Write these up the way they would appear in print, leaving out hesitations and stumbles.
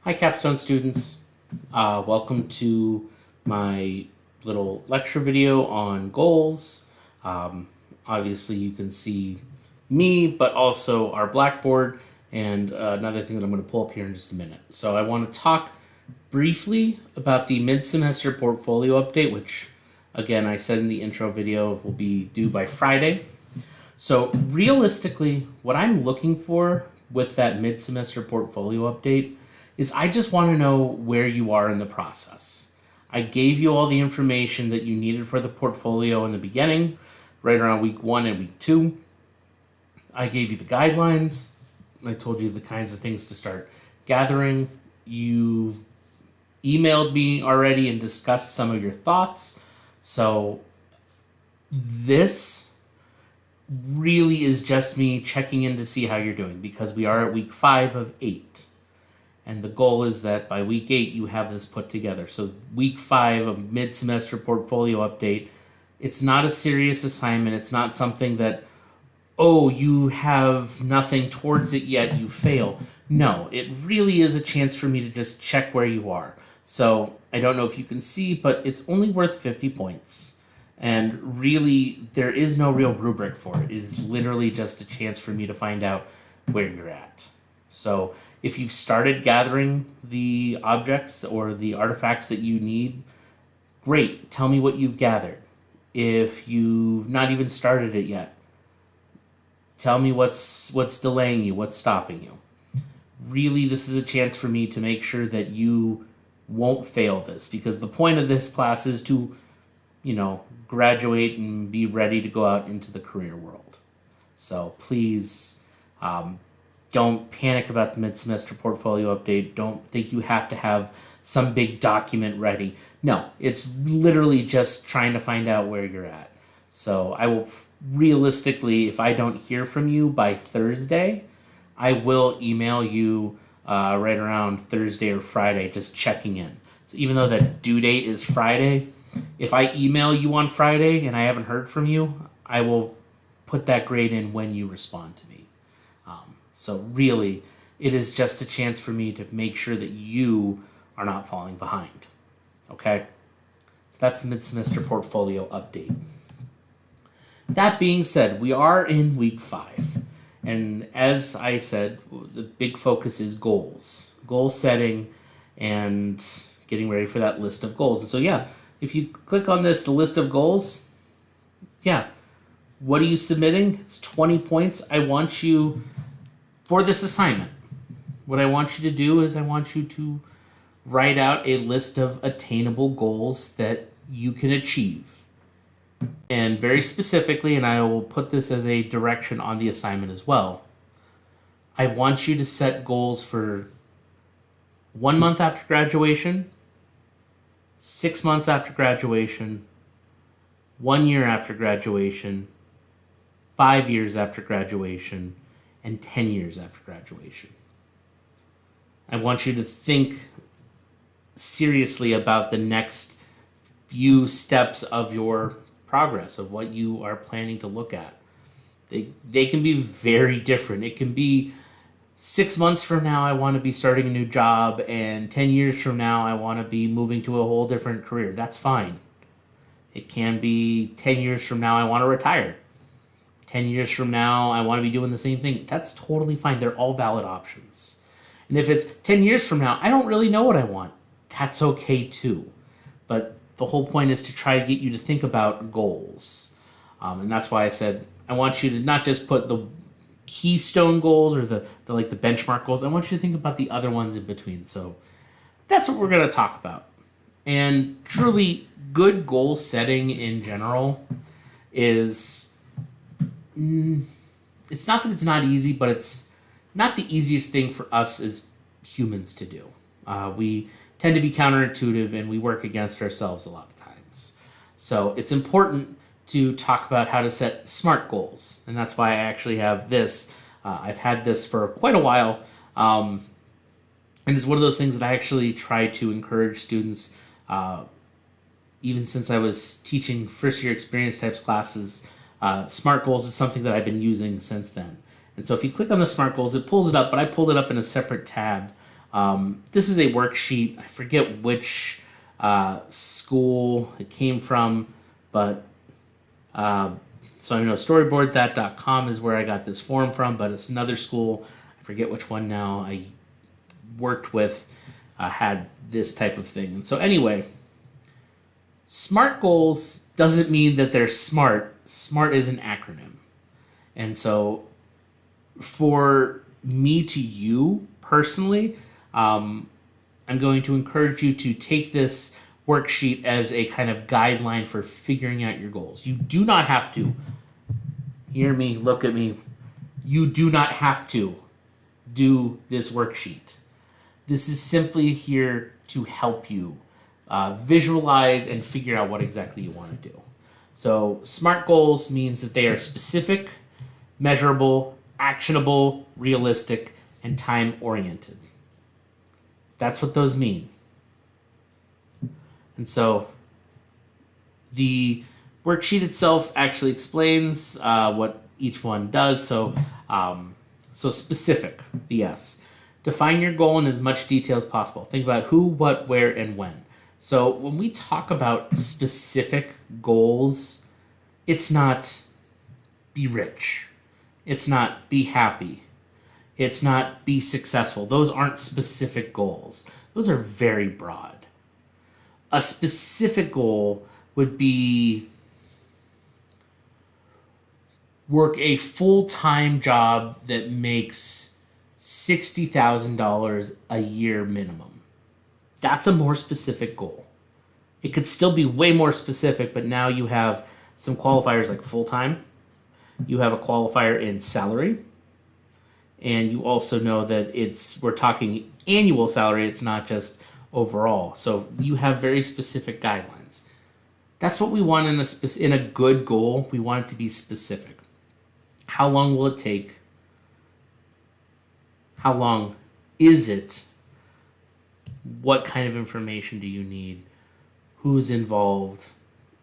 Hi, Capstone students. Welcome to my little lecture video on goals. Obviously, you can see me, but also our Blackboard, and another thing that I'm going to pull up here in just a minute. So I want to talk briefly about the mid-semester portfolio update, which, again, I said in the intro video will be due by Friday. So realistically, what I'm looking for with that mid-semester portfolio update is I just want to know where you are in the process. I gave you all the information that you needed for the portfolio in the beginning, right around week 1 and week 2. I gave you the guidelines. I told you the kinds of things to start gathering. You've emailed me already and discussed some of your thoughts. So this really is just me checking in to see how you're doing, because we are at week 5 of 8. And the goal is that by week 8, you have this put together. So week 5 of mid-semester portfolio update, it's not a serious assignment. It's not something that, oh, you have nothing towards it yet, you fail. No, it really is a chance for me to just check where you are. So I don't know if you can see, but it's only worth 50 points. And really, there is no real rubric for it. It is literally just a chance for me to find out where you're at. So if you've started gathering the objects or the artifacts that you need, great. Tell me what you've gathered. If you've not even started it yet, tell me what's delaying you, what's stopping you. Really, this is a chance for me to make sure that you won't fail this, because the point of this class is to, graduate and be ready to go out into the career world. So please, don't panic about the mid-semester portfolio update. Don't think you have to have some big document ready. No, it's literally just trying to find out where you're at. So I will realistically, if I don't hear from you by Thursday, I will email you right around Thursday or Friday, just checking in. So even though the due date is Friday, if I email you on Friday and I haven't heard from you, I will put that grade in when you respond to me. So really, it is just a chance for me to make sure that you are not falling behind. Okay? So that's the mid-semester portfolio update. That being said, we are in week 5. And as I said, the big focus is goals. Goal setting and getting ready for that list of goals. And so, yeah, if you click on this, the list of goals, yeah, what are you submitting? It's 20 points. I want you, for this assignment, what I want you to do is I want you to write out a list of attainable goals that you can achieve. And very specifically, and I will put this as a direction on the assignment as well, I want you to set goals for 1 month after graduation, 6 months after graduation, 1 year after graduation, 5 years after graduation, and 10 years after graduation. I want you to think seriously about the next few steps of your progress, of what you are planning to look at. They can be very different. It can be 6 months from now, I want to be starting a new job, and 10 years from now, I want to be moving to a whole different career. That's fine. It can be 10 years from now, I want to retire. 10 years from now, I want to be doing the same thing. That's totally fine. They're all valid options. And if it's 10 years from now, I don't really know what I want. That's okay too. But the whole point is to try to get you to think about goals. And that's why I said I want you to not just put the keystone goals or the benchmark goals. I want you to think about the other ones in between. So that's what we're going to talk about. And truly, good goal setting in general is, it's not that it's not easy, but it's not the easiest thing for us as humans to do. We tend to be counterintuitive, and we work against ourselves a lot of times. So it's important to talk about how to set SMART goals, and that's why I actually have this. I've had this for quite a while, and it's one of those things that I actually try to encourage students, even since I was teaching first-year experience types classes. SMART goals is something that I've been using since then. And so if you click on the SMART goals, it pulls it up, but I pulled it up in a separate tab This is a worksheet. I forget which school it came from, but so I know storyboardthat.com is where I got this form from, but it's another school. I forget which one now I worked with had this type of thing. And so anyway, SMART goals doesn't mean that they're smart. SMART is an acronym. And so for me to you personally, I'm going to encourage you to take this worksheet as a kind of guideline for figuring out your goals. You do not have to, hear me, look at me, you do not have to do this worksheet. This is simply here to help you visualize and figure out what exactly you want to do. So SMART goals means that they are specific, measurable, actionable, realistic, and time-oriented. That's what those mean. And so the worksheet itself actually explains what each one does. So specific, the S. Define your goal in as much detail as possible. Think about who, what, where, and when. So when we talk about specific goals, it's not be rich. It's not be happy. It's not be successful. Those aren't specific goals. Those are very broad. A specific goal would be work a full-time job that makes $60,000 a year minimum. That's a more specific goal. It could still be way more specific, but now you have some qualifiers like full-time. You have a qualifier in salary. And you also know that we're talking annual salary. It's not just overall. So you have very specific guidelines. That's what we want in a good goal. We want it to be specific. How long will it take? How long is it? What kind of information do you need? Who's involved?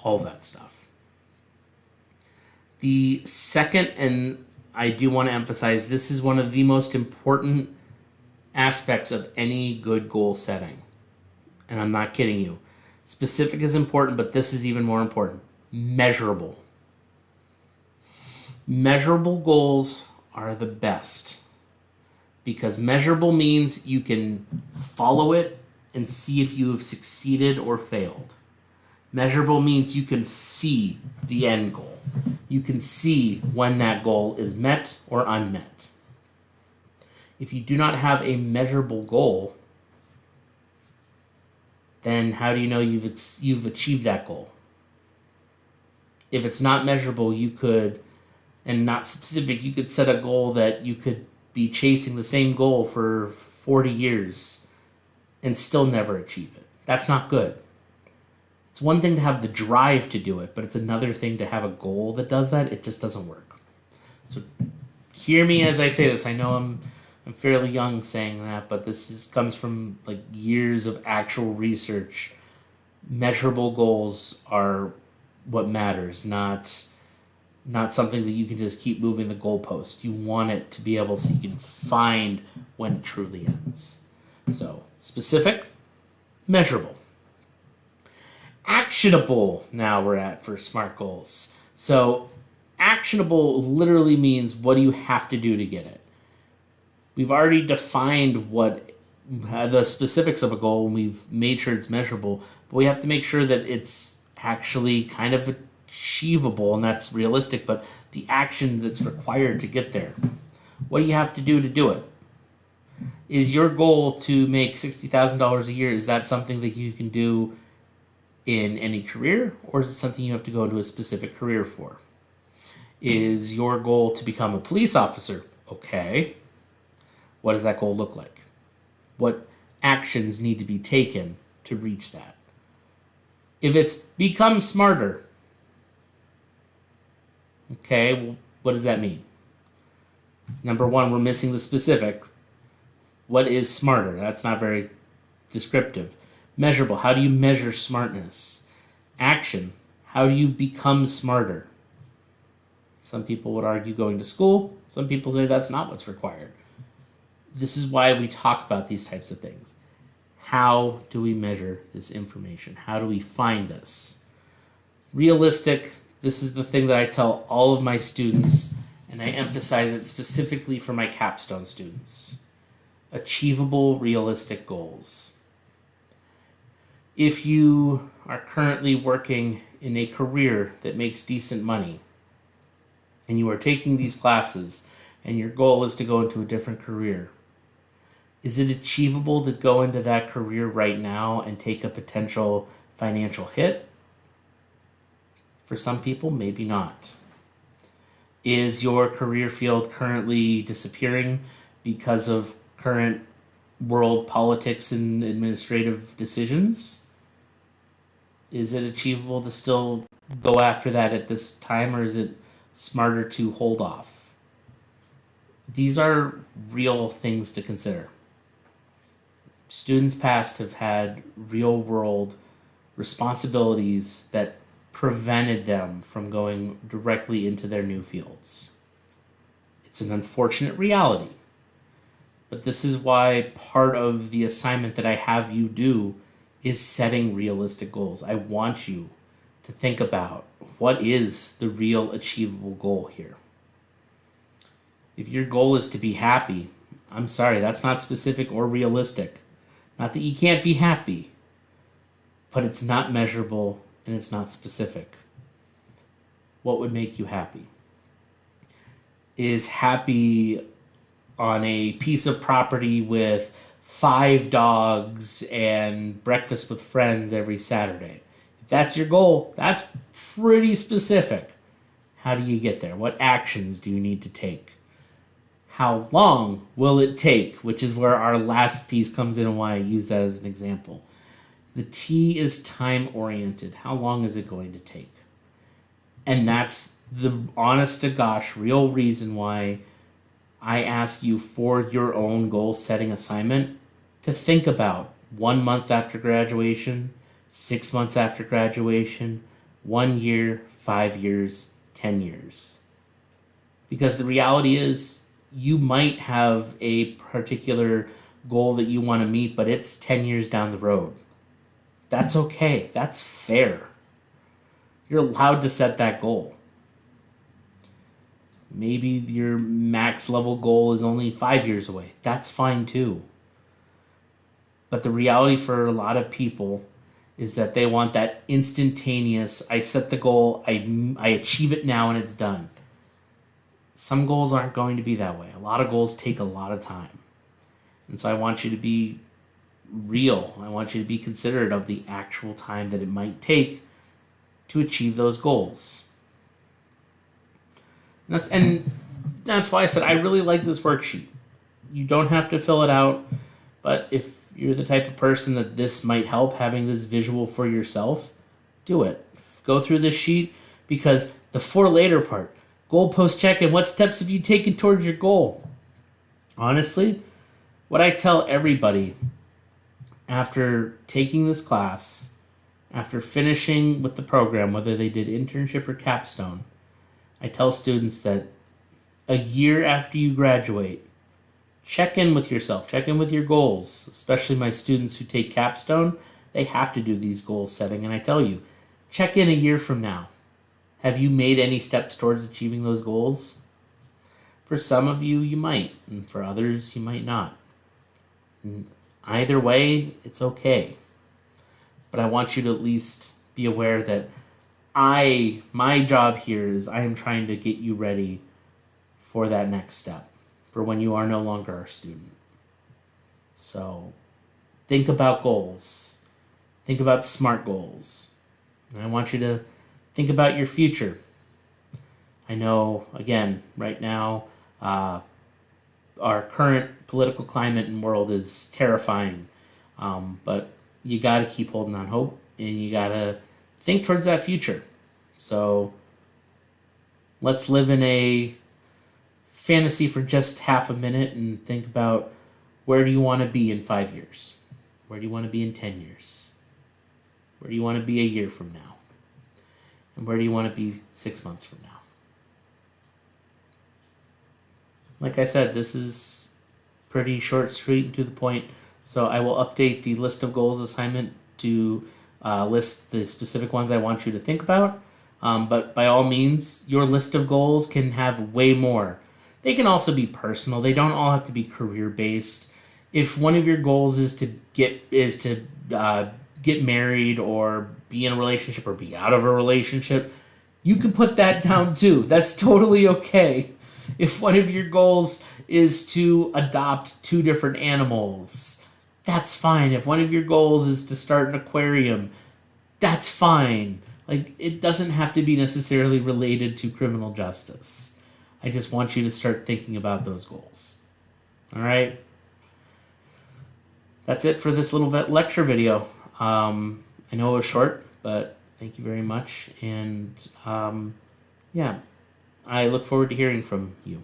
All that stuff. The second, and I do want to emphasize, this is one of the most important aspects of any good goal setting. And I'm not kidding you. Specific is important, but this is even more important. Measurable. Measurable goals are the best. Because measurable means you can follow it and see if you have succeeded or failed. Measurable means you can see the end goal. You can see when that goal is met or unmet. If you do not have a measurable goal, then how do you know you've achieved that goal? If it's not measurable, you could, and not specific, you could set a goal that you could be chasing the same goal for 40 years and still never achieve it. That's not good. It's one thing to have the drive to do it, but it's another thing to have a goal that does that. It just doesn't work. So hear me as I say this. I know I'm fairly young saying that, but this comes from like years of actual research. Measurable goals are what matters, not something that you can just keep moving the goalpost. You want it to be able so you can find when it truly ends. So specific, measurable. Actionable, now we're at for SMART goals. So actionable literally means what do you have to do to get it. We've already defined what the specifics of a goal and we've made sure it's measurable, but we have to make sure that it's actually kind of achievable and that's realistic, but the action that's required to get there. What do you have to do it? Is your goal to make $60,000 a year? Is that something that you can do in any career, or is it something you have to go into a specific career for? Is your goal to become a police officer? Okay. What does that goal look like? What actions need to be taken to reach that? If it's become smarter, okay, well, what does that mean? Number one, we're missing the specific. What is smarter? That's not very descriptive. Measurable. How do you measure smartness? Action. How do you become smarter? Some people would argue going to school. Some people say that's not what's required. this is why we talk about these types of things. How do we measure this information? How do we find this? Realistic, this is the thing that I tell all of my students, and I emphasize it specifically for my capstone students. Achievable, realistic goals. If you are currently working in a career that makes decent money, and you are taking these classes, and your goal is to go into a different career, is it achievable to go into that career right now and take a potential financial hit? For some people, maybe not. Is your career field currently disappearing because of current world politics and administrative decisions? Is it achievable to still go after that at this time, or is it smarter to hold off? These are real things to consider. Students past have had real world responsibilities that prevented them from going directly into their new fields. It's an unfortunate reality. But this is why part of the assignment that I have you do is setting realistic goals. I want you to think about what is the real achievable goal here. If your goal is to be happy, I'm sorry, that's not specific or realistic. Not that you can't be happy, but it's not measurable and it's not specific. What would make you happy? Is happy on a piece of property with 5 dogs and breakfast with friends every Saturday? If that's your goal, that's pretty specific. How do you get there? What actions do you need to take? How long will it take? Which is where our last piece comes in and why I use that as an example. The T is time-oriented. How long is it going to take? And that's the honest-to-gosh real reason why I ask you for your own goal-setting assignment to think about 1 month after graduation, 6 months after graduation, 1 year, 5 years, 10 years. Because the reality is, you might have a particular goal that you want to meet, but it's 10 years down the road. That's okay. That's fair. You're allowed to set that goal. Maybe your max level goal is only 5 years away. That's fine too. But the reality for a lot of people is that they want that instantaneous, I set the goal, I achieve it now and it's done. Some goals aren't going to be that way. A lot of goals take a lot of time. And so I want you to be real. I want you to be considerate of the actual time that it might take to achieve those goals. And that's why I said I really like this worksheet. You don't have to fill it out, but if you're the type of person that this might help, having this visual for yourself, do it. Go through this sheet, because the for later part, goalpost check-in, what steps have you taken towards your goal? Honestly, what I tell everybody after taking this class, after finishing with the program, whether they did internship or capstone, I tell students that a year after you graduate, check in with yourself, check in with your goals, especially my students who take capstone, they have to do these goal setting, and I tell you, check in a year from now. Have you made any steps towards achieving those goals? For some of you, you might, and for others, you might not. And either way, it's okay. But I want you to at least be aware that my job here is I am trying to get you ready for that next step, for when you are no longer a student. So think about goals. Think about SMART goals. And I want you to think about your future. I know, again, right now, our current political climate and world is terrifying, but you got to keep holding on hope, and you got to think towards that future. So let's live in a fantasy for just half a minute and think about, where do you want to be in 5 years? Where do you want to be in 10 years? Where do you want to be a year from now? And where do you want to be 6 months from now? Like I said, this is pretty short, sweet, and to the point. So I will update the list of goals assignment to list the specific ones I want you to think about. But by all means, your list of goals can have way more. They can also be personal. They don't all have to be career based. If one of your goals is to get married or be in a relationship or be out of a relationship, you can put that down too. That's totally okay. If one of your goals is to adopt 2 different animals, that's fine. If one of your goals is to start an aquarium, that's fine. Like, it doesn't have to be necessarily related to criminal justice. I just want you to start thinking about those goals. All right? That's it for this little lecture video. I know it was short, but thank you very much. And yeah, I look forward to hearing from you.